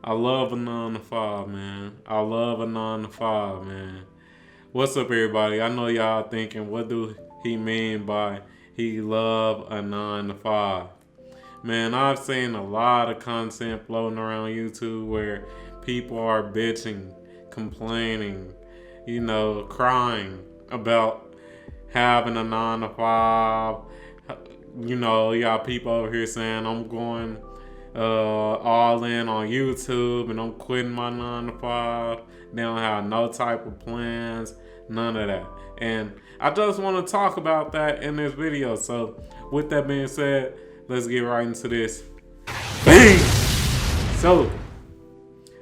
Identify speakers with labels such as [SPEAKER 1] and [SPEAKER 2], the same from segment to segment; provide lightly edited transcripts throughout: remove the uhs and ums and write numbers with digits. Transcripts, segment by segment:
[SPEAKER 1] I love a 9 to 5, man. I love a 9 to 5, man. What's up, everybody? I know y'all thinking, what do he mean by he love a 9 to 5? Man, I've seen a lot of content floating around YouTube where people are bitching, complaining, crying about having a 9 to 5. You got people over here saying, I'm going all in on YouTube and I'm quitting my 9 to 5. They don't have no type of plans, none of that. And I just want to talk about that in this video. So with that being said, let's get right into this. Bang! So,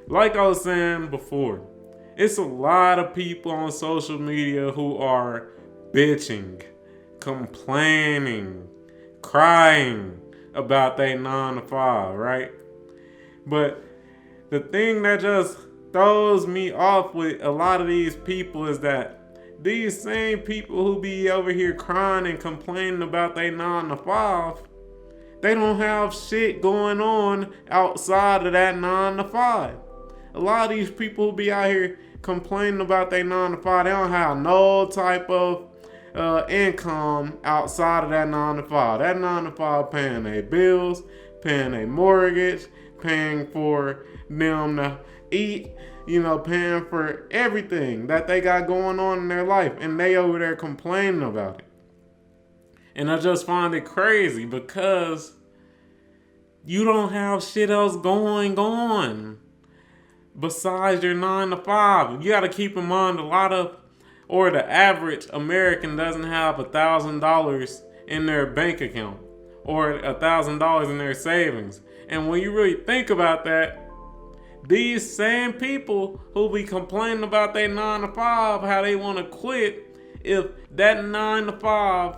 [SPEAKER 1] like I was saying before, it's a lot of people on social media who are bitching, complaining, crying about their 9 to 5, right? But the thing that just throws me off with a lot of these people is that these same people who be over here crying and complaining about their 9 to 5, they don't have shit going on outside of that 9 to 5. A lot of these people who be out here complaining about their 9 to 5, they don't have no type of income outside of that 9 to 5. That 9 to 5 paying their bills, paying their mortgage, paying for them to eat, paying for everything that they got going on in their life, and they over there complaining about it. And I just find it crazy because you don't have shit else going on besides your 9 to 5. You got to keep in mind the average American doesn't have $1,000 in their bank account or $1,000 in their savings. And when you really think about that, these same people who be complaining about their 9 to 5, how they want to quit, if that 9 to 5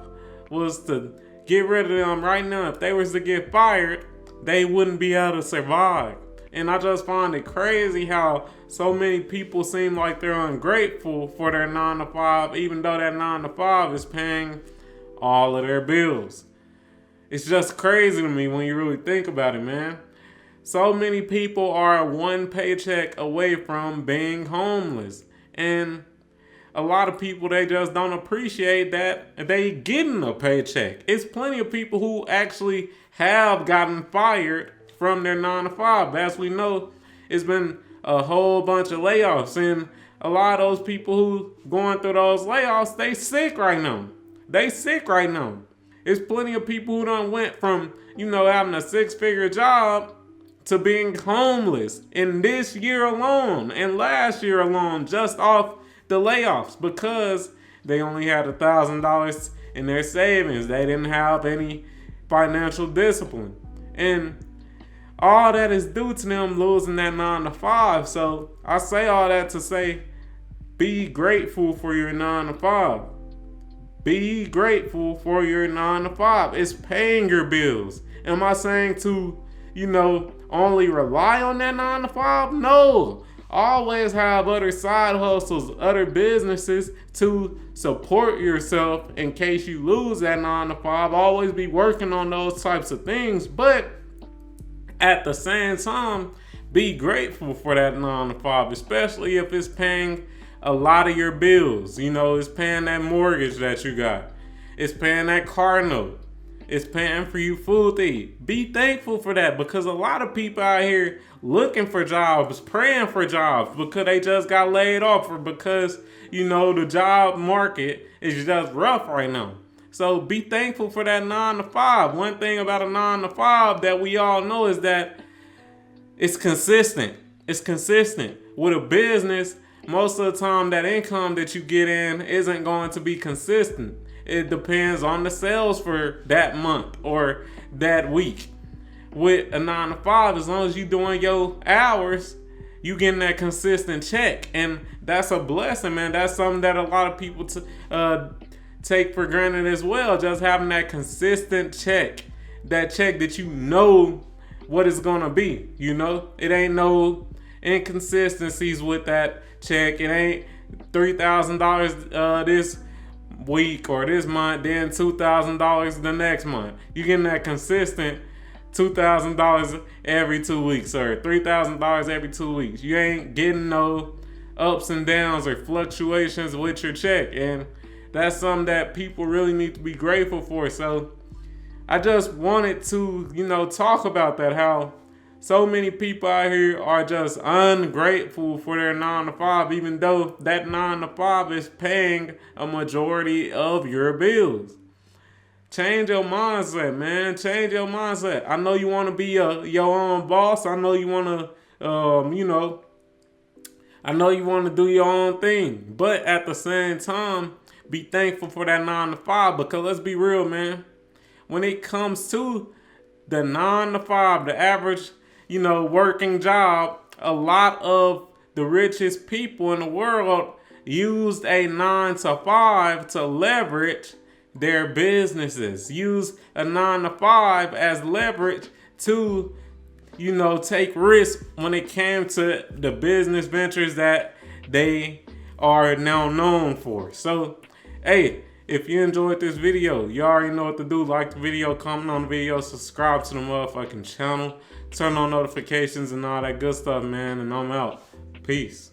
[SPEAKER 1] was to get rid of them right now, if they was to get fired, they wouldn't be able to survive. And I just find it crazy how so many people seem like they're ungrateful for their 9 to 5, even though that 9 to 5 is paying all of their bills. It's just crazy to me when you really think about it, man. So many people are one paycheck away from being homeless. And a lot of people, they just don't appreciate that they getting a paycheck. It's plenty of people who actually have gotten fired from their 9 to 5. As we know, it's been a whole bunch of layoffs, and a lot of those people who going through those layoffs, they sick right now. It's plenty of people who done went from, having a 6-figure job to being homeless in this year alone and last year alone, just off the layoffs, because they only had $1,000 in their savings. They didn't have any financial discipline. And all that is due to them losing that 9 to 5. So I say all that to say, be grateful for your 9 to 5. Be grateful for your 9 to 5. It's paying your bills. Am I saying to, only rely on that 9 to 5? No. Always have other side hustles, other businesses to support yourself in case you lose that 9 to 5. Always be working on those types of things. But at the same time, be grateful for that 9 to 5, especially if it's paying a lot of your bills. It's paying that mortgage that you got. It's paying that car note. It's paying for you food to eat. Be thankful for that, because a lot of people out here looking for jobs, praying for jobs because they just got laid off, or because, the job market is just rough right now. So be thankful for that 9 to 5. One thing about a 9 to 5 that we all know is that it's consistent. It's consistent. With a business, most of the time that income that you get in isn't going to be consistent. It depends on the sales for that month or that week. With a 9 to 5, as long as you're doing your hours, you getting that consistent check. And that's a blessing, man. That's something that a lot of people take for granted as well. Just having that consistent check. That check that what it's going to be. It ain't no inconsistencies with that check. It ain't $3,000 this week or this month, then $2,000 the next month. You're getting that consistent $2,000 every 2 weeks or $3,000 every 2 weeks. You ain't getting no ups and downs or fluctuations with your check. And that's something that people really need to be grateful for. So I just wanted to, talk about that, how so many people out here are just ungrateful for their 9 to 5, even though that 9 to 5 is paying a majority of your bills. Change your mindset, man. Change your mindset. I know you want to be your own boss. I know you want to, I know you want to do your own thing. But at the same time, be thankful for that 9 to 5, because let's be real, man. When it comes to the 9 to 5, the average, working job, a lot of the richest people in the world used a 9 to 5 to leverage their businesses. Use a 9 to 5 as leverage to, take risks when it came to the business ventures that they are now known for. So, hey, if you enjoyed this video, you already know what to do. Like the video, comment on the video, subscribe to the motherfucking channel, turn on notifications and all that good stuff, man. And I'm out. Peace.